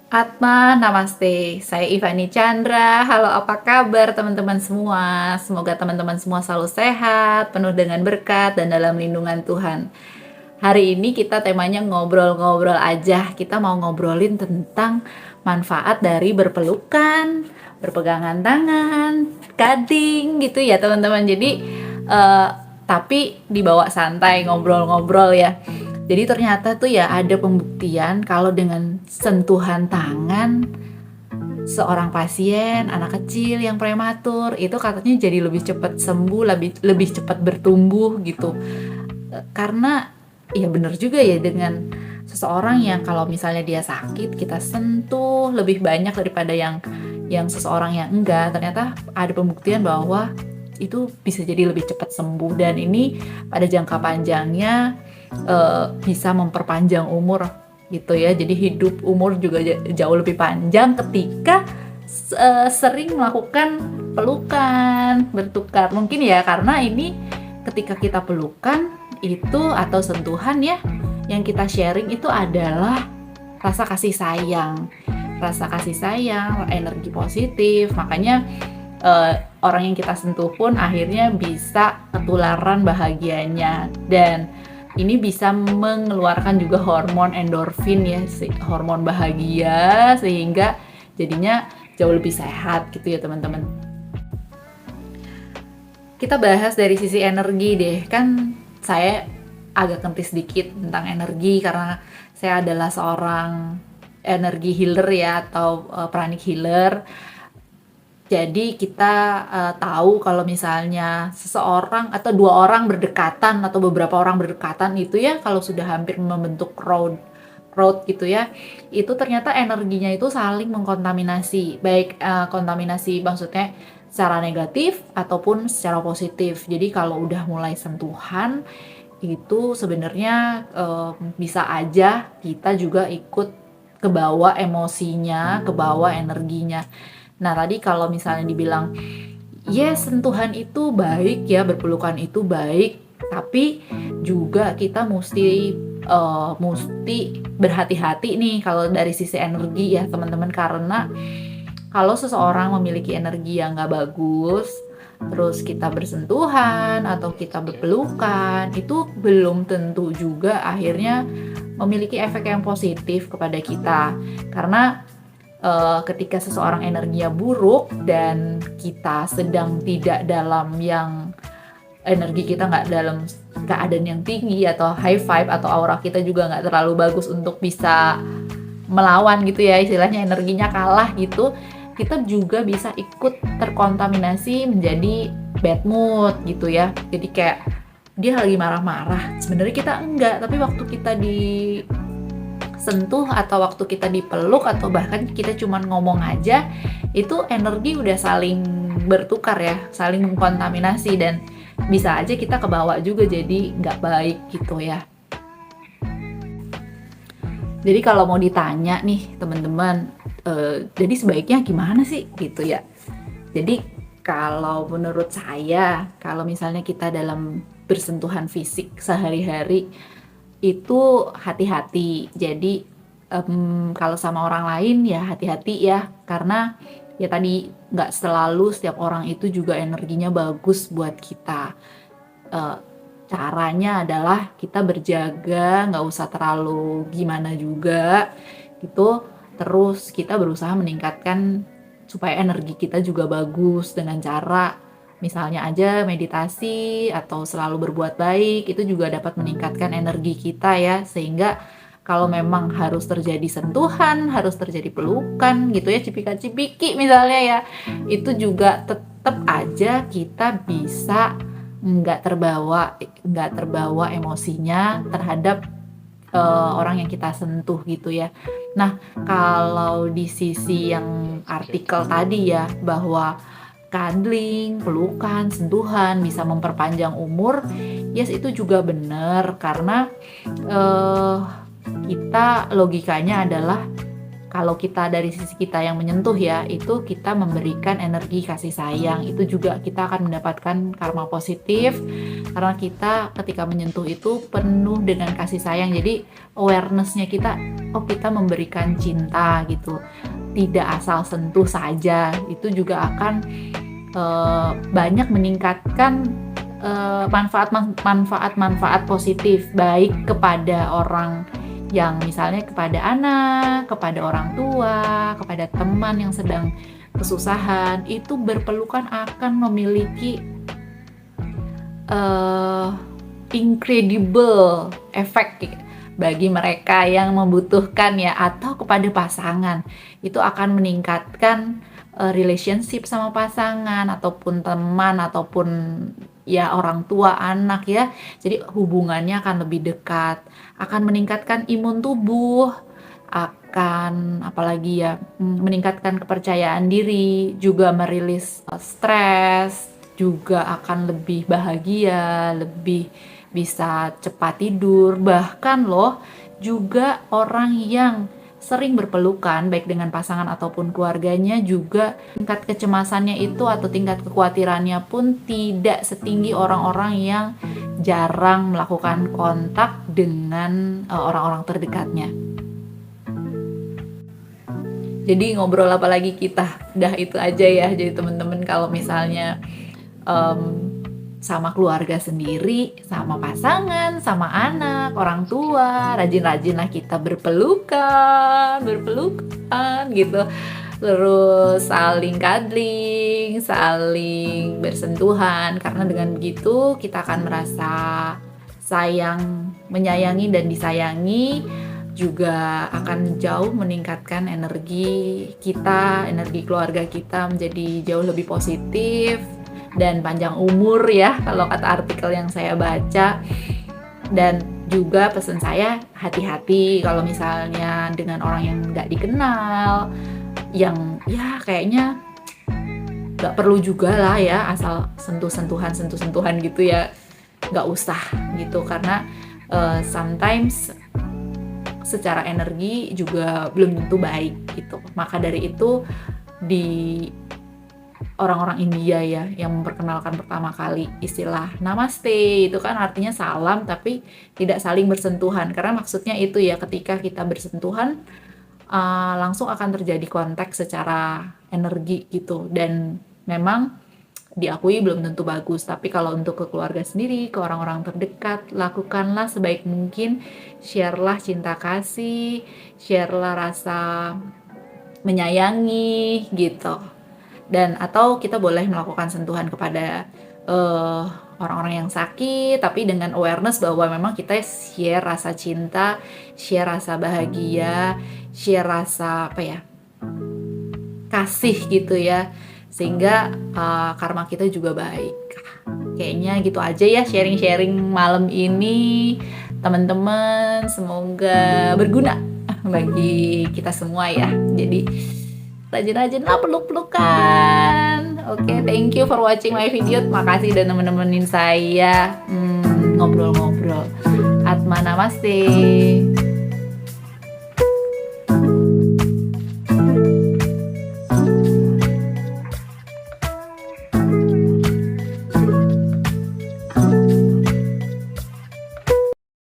Atma, namaste. Saya Ivani Chandra. Halo, apa kabar teman-teman semua? Semoga teman-teman semua selalu sehat, penuh dengan berkat, dan dalam lindungan Tuhan. Hari ini kita temanya ngobrol-ngobrol aja. Kita mau ngobrolin tentang manfaat dari berpelukan, berpegangan tangan, cutting gitu ya teman-teman. Jadi, eh, tapi dibawa santai, ngobrol-ngobrol ya. Jadi ternyata tuh ya ada pembuktian kalau dengan sentuhan tangan seorang pasien, anak kecil yang prematur itu katanya jadi lebih cepat sembuh, lebih cepat bertumbuh gitu. Karena ya bener juga ya, dengan seseorang yang kalau misalnya dia sakit kita sentuh lebih banyak daripada yang seseorang yang enggak. Ternyata ada pembuktian bahwa itu bisa jadi lebih cepat sembuh, dan ini pada jangka panjangnya bisa memperpanjang umur gitu ya. Jadi hidup umur juga jauh lebih panjang ketika sering melakukan pelukan, bertukar. Mungkin ya karena ini ketika kita pelukan itu atau sentuhan ya, yang kita sharing itu adalah rasa kasih sayang, energi positif. Makanya orang yang kita sentuh pun akhirnya bisa ketularan bahagianya, dan ini bisa mengeluarkan juga hormon endorfin ya, hormon bahagia, sehingga jadinya jauh lebih sehat gitu ya teman-teman. Kita bahas dari sisi energi deh. Kan saya agak kentis sedikit tentang energi karena saya adalah seorang energi healer ya, atau pranic healer. Jadi kita tahu kalau misalnya seseorang atau dua orang berdekatan atau beberapa orang berdekatan itu ya, kalau sudah hampir membentuk crowd gitu ya, itu ternyata energinya itu saling mengkontaminasi, baik kontaminasi maksudnya secara negatif ataupun secara positif. Jadi kalau udah mulai sentuhan itu sebenarnya bisa aja kita juga ikut kebawa emosinya, kebawa energinya. Nah tadi kalau misalnya dibilang yes, sentuhan itu baik ya, berpelukan itu baik, tapi juga kita mesti berhati-hati nih kalau dari sisi energi ya teman-teman. Karena kalau seseorang memiliki energi yang nggak bagus, terus kita bersentuhan atau kita berpelukan, itu belum tentu juga akhirnya memiliki efek yang positif kepada kita. Karena ketika seseorang energinya buruk dan kita sedang tidak dalam yang energi kita nggak dalam keadaan yang tinggi atau high vibe, atau aura kita juga nggak terlalu bagus untuk bisa melawan gitu ya, istilahnya energinya kalah gitu, kita juga bisa ikut terkontaminasi menjadi bad mood gitu ya. Jadi kayak dia lagi marah-marah, sebenarnya kita enggak, tapi waktu kita disentuh atau waktu kita dipeluk atau bahkan kita cuman ngomong aja, itu energi udah saling bertukar ya, saling mengkontaminasi, dan bisa aja kita kebawa juga jadi nggak baik gitu ya. Jadi kalau mau ditanya nih teman-teman, jadi sebaiknya gimana sih gitu ya. Jadi kalau menurut saya, kalau misalnya kita dalam bersentuhan fisik sehari-hari itu hati-hati. Jadi kalau sama orang lain ya hati-hati ya, karena ya tadi nggak selalu setiap orang itu juga energinya bagus buat kita. Eh, Caranya adalah kita berjaga, nggak usah terlalu gimana juga gitu. Terus kita berusaha meningkatkan supaya energi kita juga bagus dengan cara misalnya aja meditasi atau selalu berbuat baik, itu juga dapat meningkatkan energi kita ya. Sehingga kalau memang harus terjadi sentuhan, harus terjadi pelukan gitu ya, cipika-cipiki misalnya ya, itu juga tetap aja kita bisa nggak terbawa emosinya terhadap orang yang kita sentuh gitu ya. Nah, kalau di sisi yang artikel tadi ya, bahwa cuddling, pelukan, sentuhan bisa memperpanjang umur, yes itu juga benar. Karena kita logikanya adalah kalau kita dari sisi kita yang menyentuh ya, itu kita memberikan energi kasih sayang, itu juga kita akan mendapatkan karma positif karena kita ketika menyentuh itu penuh dengan kasih sayang. Jadi awareness-nya kita, oh kita memberikan cinta gitu, tidak asal sentuh saja, itu juga akan banyak meningkatkan manfaat positif baik kepada orang yang misalnya kepada anak, kepada orang tua, kepada teman yang sedang kesusahan, itu berpelukan akan memiliki incredible efek bagi mereka yang membutuhkan ya, atau kepada pasangan. Itu akan meningkatkan relationship sama pasangan ataupun teman ataupun ya orang tua anak ya. Jadi hubungannya akan lebih dekat, akan meningkatkan imun tubuh, akan apalagi ya, meningkatkan kepercayaan diri, juga merilis stres, juga akan lebih bahagia, lebih bisa cepat tidur. Bahkan loh, juga orang yang sering berpelukan baik dengan pasangan ataupun keluarganya, juga tingkat kecemasannya itu atau tingkat kekhawatirannya pun tidak setinggi orang-orang yang jarang melakukan kontak dengan orang-orang terdekatnya. Jadi ngobrol apa lagi kita, udah itu aja ya. Jadi teman-teman kalau misalnya sama keluarga sendiri, sama pasangan, sama anak, orang tua, rajin-rajinlah kita berpelukan gitu. Terus saling cuddling, saling bersentuhan, karena dengan begitu kita akan merasa sayang, menyayangi dan disayangi, juga akan jauh meningkatkan energi kita, energi keluarga kita menjadi jauh lebih positif dan panjang umur ya, kalau kata artikel yang saya baca. Dan juga pesan saya, hati-hati kalau misalnya dengan orang yang nggak dikenal, yang ya kayaknya nggak perlu juga lah ya, asal sentuh-sentuhan gitu ya, nggak usah gitu, karena sometimes secara energi juga belum tentu baik gitu. Maka dari itu di orang-orang India ya yang memperkenalkan pertama kali istilah namaste, itu kan artinya salam tapi tidak saling bersentuhan, karena maksudnya itu ya, ketika kita bersentuhan langsung akan terjadi kontak secara energi gitu, dan memang diakui belum tentu bagus. Tapi kalau untuk ke keluarga sendiri, ke orang-orang terdekat, lakukanlah sebaik mungkin, share-lah cinta kasih, share-lah rasa menyayangi gitu. Dan atau kita boleh melakukan sentuhan kepada orang-orang yang sakit, tapi dengan awareness bahwa memang kita share rasa cinta, share rasa bahagia, share rasa kasih gitu ya, sehingga karma kita juga baik. Kayaknya gitu aja ya sharing-sharing malam ini teman-teman, semoga berguna bagi kita semua ya. Jadi rajin-rajinlah peluk-pelukan. Oke, thank you for watching my video. Makasih udah nemenin saya ngobrol-ngobrol. Atma namaste.